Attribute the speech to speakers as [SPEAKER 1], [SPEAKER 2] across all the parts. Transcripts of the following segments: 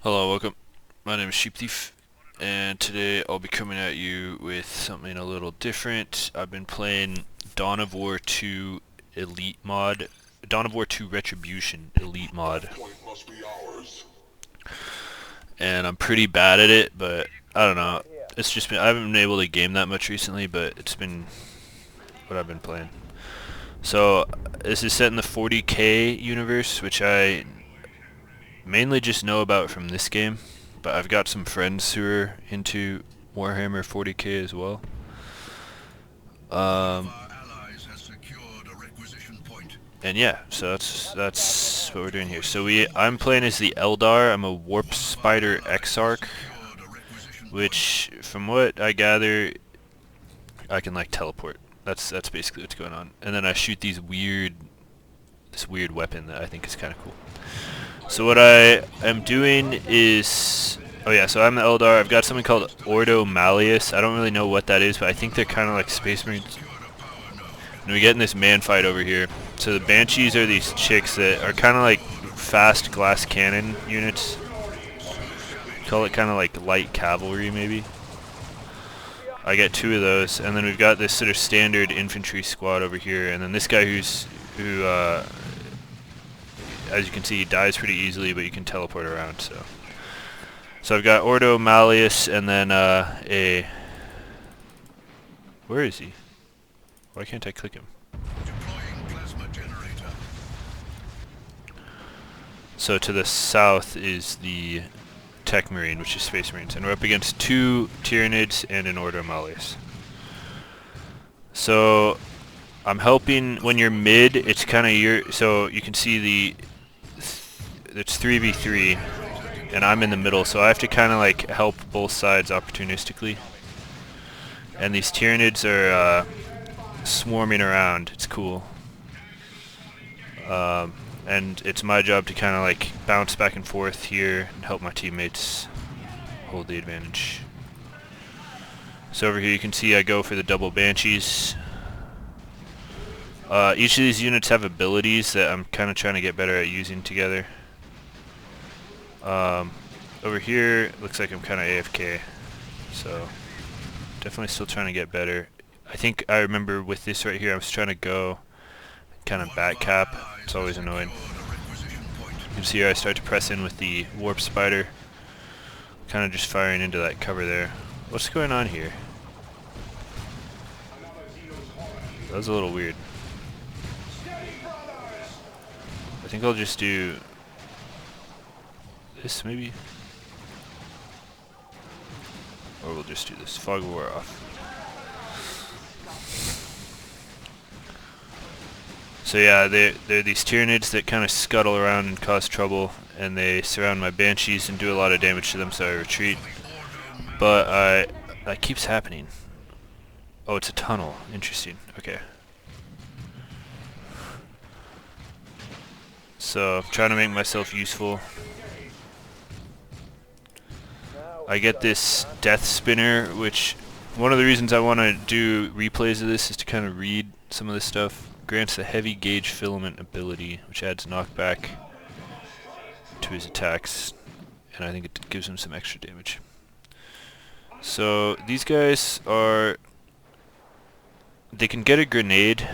[SPEAKER 1] Hello, welcome. My name is Sheep Thief, and today I'll be coming at you with something a little different. I've been playing Dawn of War 2 Elite mod, Dawn of War 2 Retribution Elite mod, and I'm pretty bad at it, but I don't know. It's just been, I haven't been able to game that much recently, but it's been what I've been playing. So this is set in the 40k universe, which I mainly just know about from this game, but I've got some friends who are into Warhammer 40k as well. And yeah, so that's what we're doing here. So I'm playing as the Eldar. I'm a Warp Spider exarch, which from what I gather, I can like teleport. That's basically what's going on. And then I shoot this weird weapon that I think is kind of cool. So what I am doing is, oh yeah, so I'm the Eldar. I've got something called Ordo Malleus. I don't really know what that is, but I think they're kind of like Space Marines. And we get in this man fight over here. So the Banshees are these chicks that are kind of like fast glass cannon units. Call it kind of like light cavalry maybe. I get 2 of those, and then we've got this sort of standard infantry squad over here, and then this guy who as you can see, he dies pretty easily, but you can teleport around. So I've got Ordo Malleus, and then where is he? Why can't I click him? So to the south is the Tech Marine, which is Space Marines, and we're up against 2 Tyranids and an Ordo Malleus. So I'm helping when you're mid. It's kind of so you can see it's 3v3, and I'm in the middle, so I have to kind of like help both sides opportunistically. And these Tyranids are swarming around. It's cool. And it's my job to kind of like bounce back and forth here and help my teammates hold the advantage. So over here you can see I go for the double Banshees. Each of these units have abilities that I'm kind of trying to get better at using together. Over here looks like I'm kind of AFK, so definitely still trying to get better. I think I remember with this right here I was trying to go kind of back cap. It's always annoying. You can see here I start to press in with the Warp Spider, kind of just firing into that cover there. What's going on here? That was a little weird. I think I'll just do this maybe, or we'll just do this. Fog of War off. So yeah, they're these Tyranids that kind of scuttle around and cause trouble, and they surround my Banshees and do a lot of damage to them, so I retreat. But that keeps happening. Oh, it's a tunnel. Interesting. Okay. So I'm trying to make myself useful. I get this Death Spinner, which one of the reasons I want to do replays of this is to kind of read some of this stuff. Grants a heavy gauge filament ability, which adds knockback to his attacks, and I think it gives him some extra damage. So these guys they can get a grenade,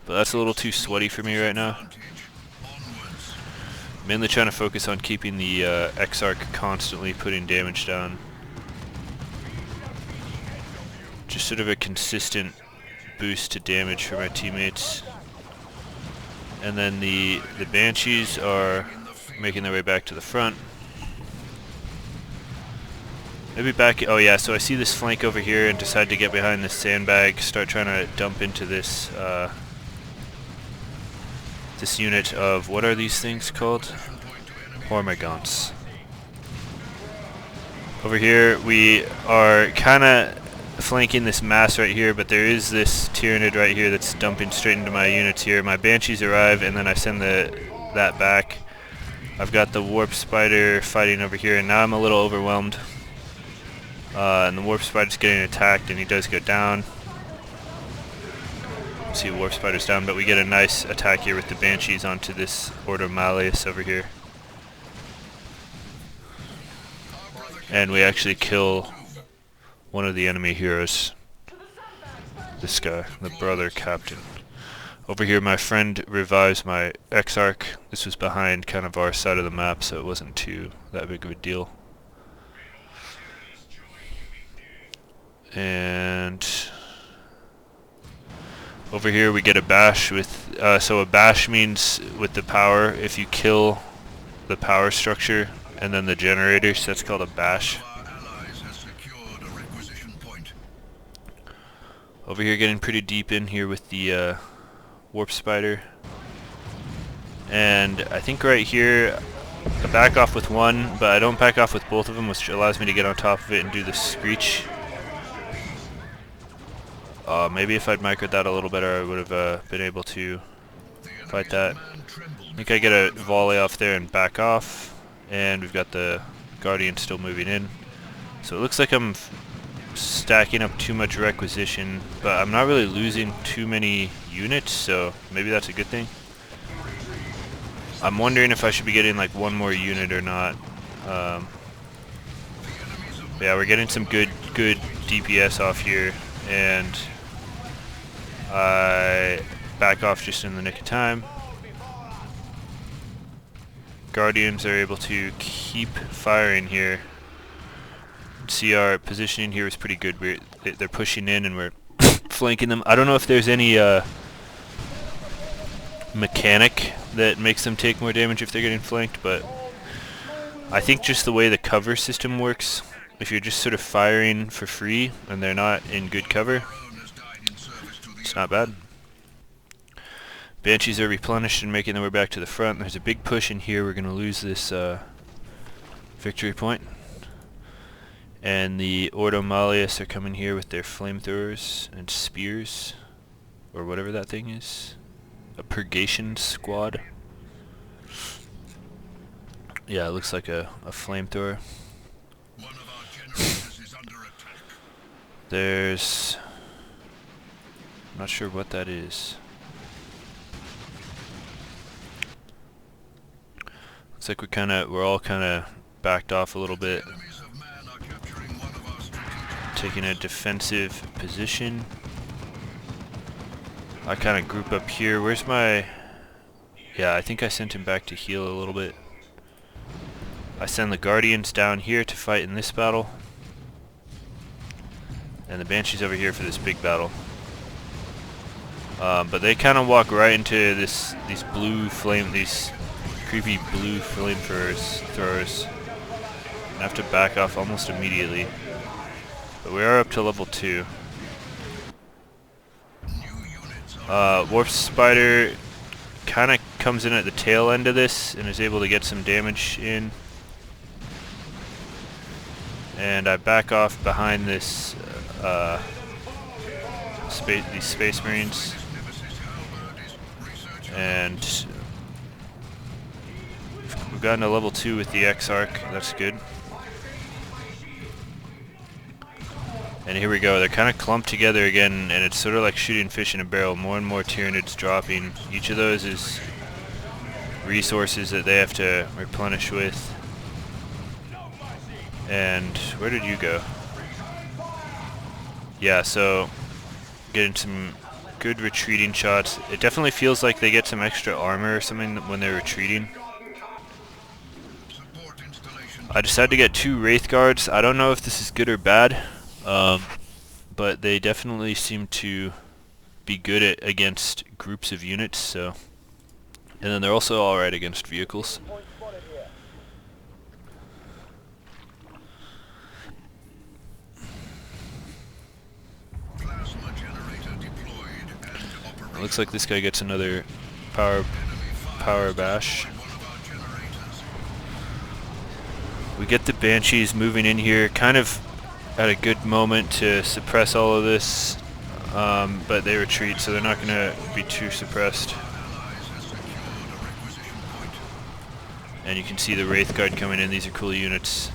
[SPEAKER 1] but that's a little too sweaty for me right now. Mainly trying to focus on keeping the exarch constantly putting damage down. Just sort of a consistent boost to damage for my teammates. And then the Banshees are making their way back to the front. Maybe back, oh yeah, so I see this flank over here and decide to get behind this sandbag, start trying to dump into this this unit of, what are these things called? Hormagaunts. Over here we are kind of flanking this mass right here, but there is this Tyranid right here that's dumping straight into my units here. My Banshees arrive, and then I send that back. I've got the Warp Spider fighting over here, and now I'm a little overwhelmed. And the Warp Spider's getting attacked, and he does go down. See, Warp Spider's down, but we get a nice attack here with the Banshees onto this Ordo Malleus over here. and we actually kill one of the enemy heroes. This guy, the brother captain. Over here my friend revives my exarch. This was behind kind of our side of the map, so it wasn't that big of a deal. And over here we get a bash with, so a bash means with the power, if you kill the power structure and then the generator, so that's called a bash. Over here getting pretty deep in here with the warp spider. And I think right here I back off with one, but I don't back off with both of them, which allows me to get on top of it and do the screech. Maybe if I'd microed that a little better, I would have been able to fight that. I think I get a volley off there and back off, and we've got the Guardian still moving in. So it looks like I'm stacking up too much requisition, but I'm not really losing too many units, so maybe that's a good thing. I'm wondering if I should be getting like one more unit or not. Yeah, we're getting some good DPS off here, and I back off just in the nick of time. Guardians are able to keep firing here. See, our positioning here is pretty good. They're pushing in and we're flanking them. I don't know if there's any mechanic that makes them take more damage if they're getting flanked, but I think just the way the cover system works, if you're just sort of firing for free and they're not in good cover, it's not bad. Banshees are replenished and making their way back to the front. There's a big push in here. We're going to lose this victory point. And the Ordo Malleus are coming here with their flamethrowers and spears, or whatever that thing is. A purgation squad. Yeah, it looks like a flamethrower. There's... I'm not sure what that is. Looks like we're all kind of backed off a little bit. Taking a defensive position. I kind of group up here. Where's my... Yeah, I think I sent him back to heal a little bit. I send the Guardians down here to fight in this battle. And the Banshees over here for this big battle. But they kind of walk right into these creepy blue flamethrowers. I have to back off almost immediately. But we are up to level 2. Warp Spider kind of comes in at the tail end of this and is able to get some damage in. And I back off behind this these Space Marines. And we've gotten to level 2 with the exarch. That's good. And here we go. They're kind of clumped together again, and it's sort of like shooting fish in a barrel. More and more Tyranids dropping. Each of those is resources that they have to replenish with. And where did you go? Yeah, so getting some good retreating shots. It definitely feels like they get some extra armor or something when they're retreating. I decided to get 2 Wraith Guards. I don't know if this is good or bad. But they definitely seem to be good against groups of units, so... And then they're also alright against vehicles. It looks like this guy gets another power bash. We get the Banshees moving in here, kind of at a good moment to suppress all of this, but they retreat, so they're not going to be too suppressed. And you can see the Wraith Guard coming in. These are cool units.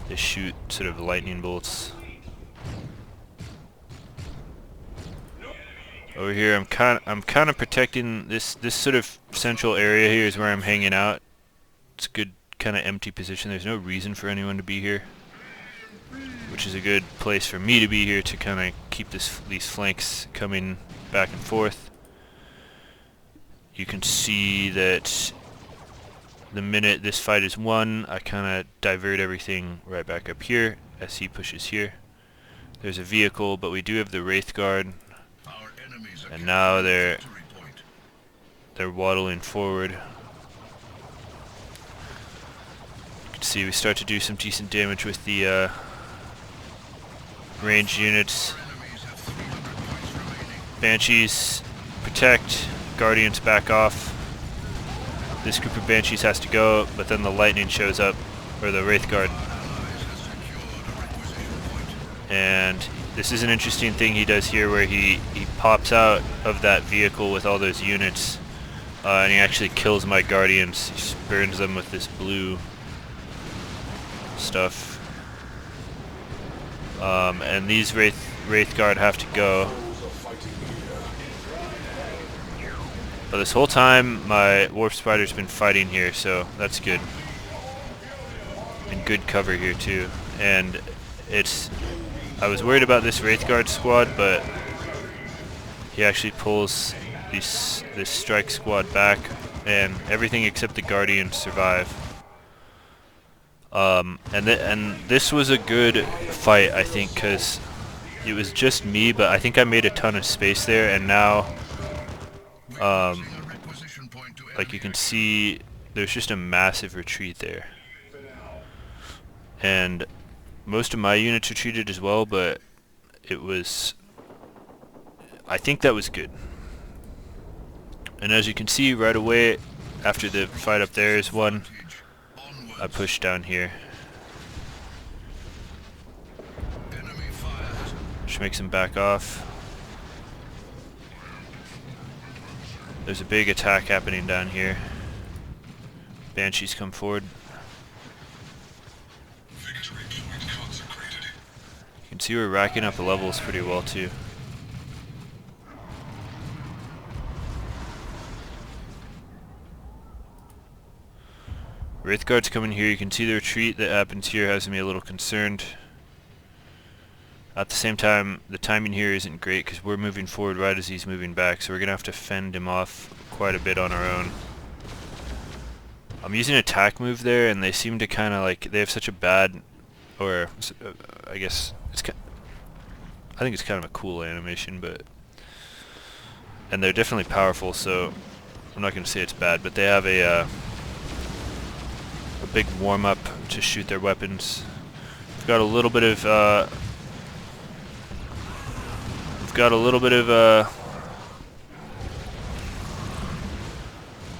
[SPEAKER 1] They shoot sort of lightning bolts. Over here, I'm kind of protecting this sort of central area here is where I'm hanging out. It's a good kind of empty position. There's no reason for anyone to be here, which is a good place for me to be here to kind of keep these flanks coming back and forth. You can see that the minute this fight is won, I kind of divert everything right back up here as he pushes here. There's a vehicle, but we do have the Wraith Guard, and now they're waddling forward. You can see we start to do some decent damage with the ranged units. Banshees protect, Guardians back off. This group of Banshees has to go, but then the lightning shows up, or the Wraith Guard. And this is an interesting thing he does here where he pops out of that vehicle with all those units, and he actually kills my Guardians. He burns them with this blue stuff. And these Wraith Guard have to go. But this whole time, my Warp Spider's been fighting here, so that's good. And good cover here too. And I was worried about this Wraith Guard squad, but he actually pulls this strike squad back, and everything except the Guardians survive. And this was a good fight, I think, because it was just me, but I think I made a ton of space there, and now like you can see, there's just a massive retreat there. And most of my units retreated as well, but I think that was good. And as you can see right away, after the fight up there is won, I pushed down here. Which makes him back off. There's a big attack happening down here. Banshees come forward. You can see we're racking up the levels pretty well too. Wraith Guard's coming here. You can see the retreat that happens here has me a little concerned. At the same time, the timing here isn't great because we're moving forward right as he's moving back, so we're going to have to fend him off quite a bit on our own. I'm using an attack move there, and they seem to kind of like, they have such a bad, or I guess, I think it's kind of a cool animation, but, and they're definitely powerful, so I'm not going to say it's bad, but they have a big warm-up to shoot their weapons. We've got a little bit of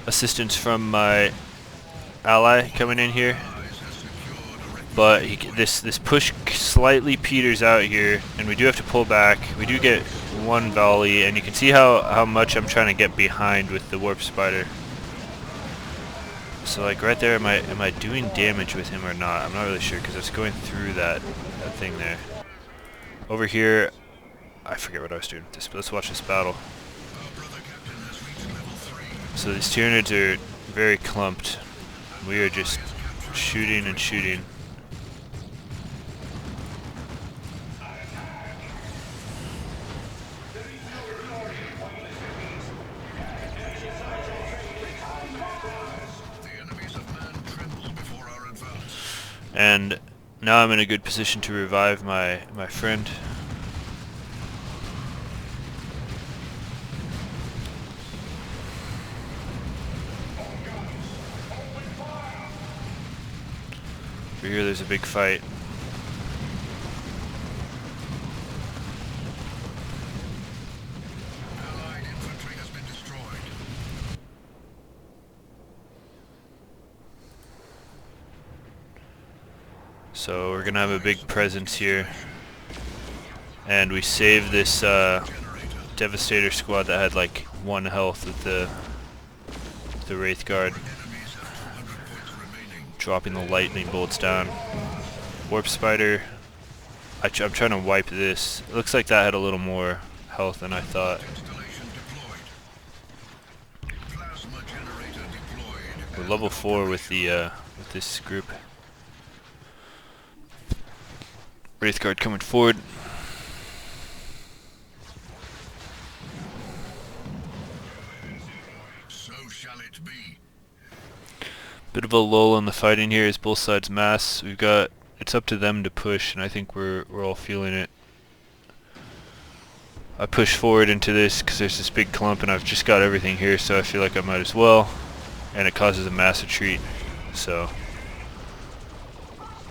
[SPEAKER 1] assistance from my ally coming in here, but this push slightly peters out here, and we do have to pull back. We do get one volley, and you can see how much I'm trying to get behind with the Warp Spider. So like right there, am I doing damage with him or not? I'm not really sure because it's going through that thing there. Over here, I forget what I was doing with this, but let's watch this battle. So these Tyranids are very clumped. We are just shooting and shooting. And now I'm in a good position to revive my friend. Over here there's a big fight.
[SPEAKER 2] Allied infantry has been destroyed.
[SPEAKER 1] So we're gonna have a big presence here, and we saved this Devastator squad that had like 1 health with the Wraith Guard, dropping the lightning bolts down. Warp Spider, I'm trying to wipe this. It looks like that had a little more health than I thought. We're level 4 with the with this group. Wraith Guard coming forward.
[SPEAKER 2] So shall it be.
[SPEAKER 1] Bit of a lull in the fighting here as both sides mass. We've got, it's up to them to push, and I think we're all feeling it. I push forward into this because there's this big clump and I've just got everything here, so I feel like I might as well. And it causes a mass retreat, so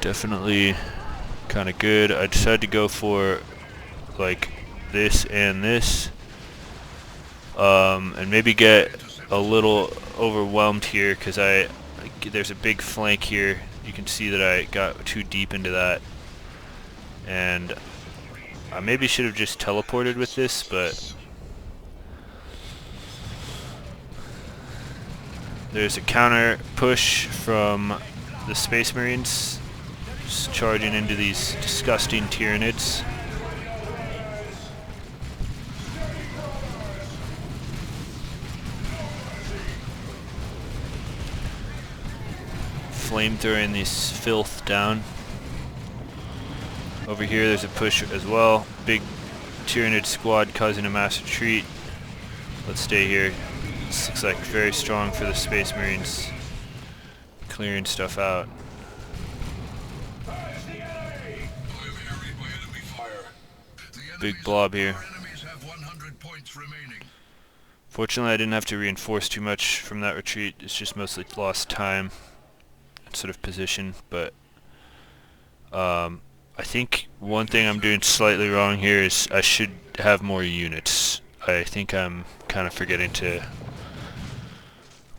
[SPEAKER 1] definitely kind of good. I decided to go for like this and this, and maybe get a little overwhelmed here because there's a big flank here. You can see that I got too deep into that, and I maybe should have just teleported with this, but there's a counter push from the Space Marines just charging into these disgusting Tyranids. Flamethrowing this filth down. Over here there's a push as well. Big Tyranid squad causing a mass retreat. Let's stay here. This looks like very strong for the Space Marines. Clearing stuff out. Big blob here. Fortunately I didn't have to reinforce too much from that retreat. It's just mostly lost time and sort of position, but I think one thing I'm doing slightly wrong here is I should have more units. I think I'm kind of forgetting to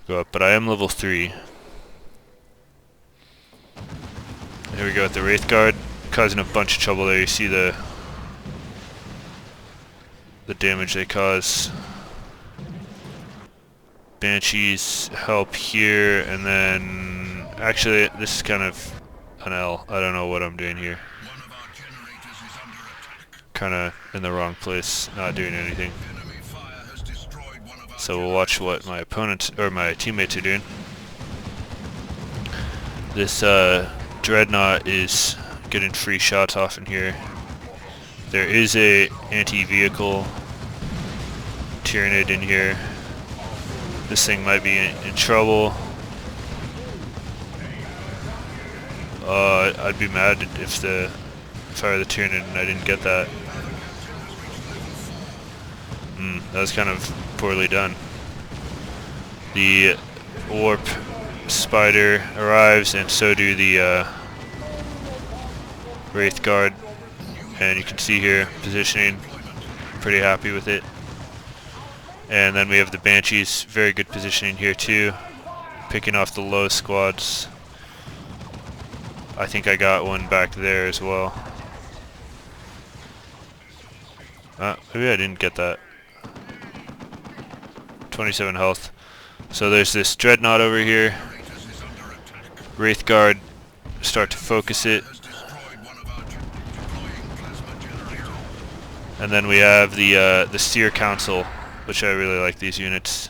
[SPEAKER 1] go up, but I am level 3. Here we go with the Wraith Guard, causing a bunch of trouble there. You see the damage they cause. Banshees help here, and then actually this is kind of an L. I don't know what I'm doing here. Kind of in the wrong place, not doing anything. So we'll watch what my opponents or my teammates are doing. This Dreadnought is getting free shots off in here. There is a anti-vehicle Tyranid in here. This thing might be in trouble. I'd be mad if I were the Tyranid and I didn't get that. That was kind of poorly done. The Warp Spider arrives, and so do the Wraith Guard. And you can see here, positioning, pretty happy with it. And then we have the Banshees, very good positioning here too, picking off the low squads. I think I got one back there as well. Maybe I didn't get that. 27 health. So there's this Dreadnought over here. Wraith Guard start to focus it. And then we have the Seer Council, which I really like these units.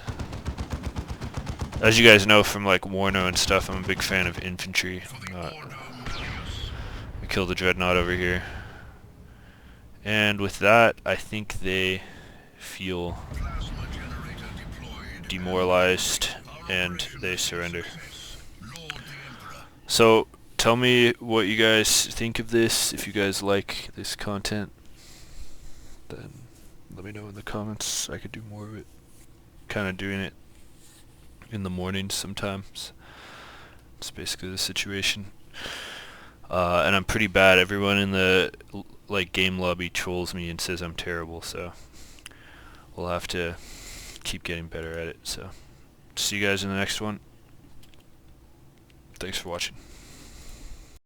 [SPEAKER 1] As you guys know from like Warno and stuff, I'm a big fan of infantry. We kill the Dreadnought over here. And with that, I think they feel demoralized and they surrender. So tell me what you guys think of this. If you guys like this content, then let me know in the comments. I could do more of it. Kind of doing it in the mornings sometimes. It's basically the situation. And I'm pretty bad. Everyone in the like game lobby trolls me and says I'm terrible, so we'll have to keep getting better at it. So see you guys in the next one. Thanks for watching.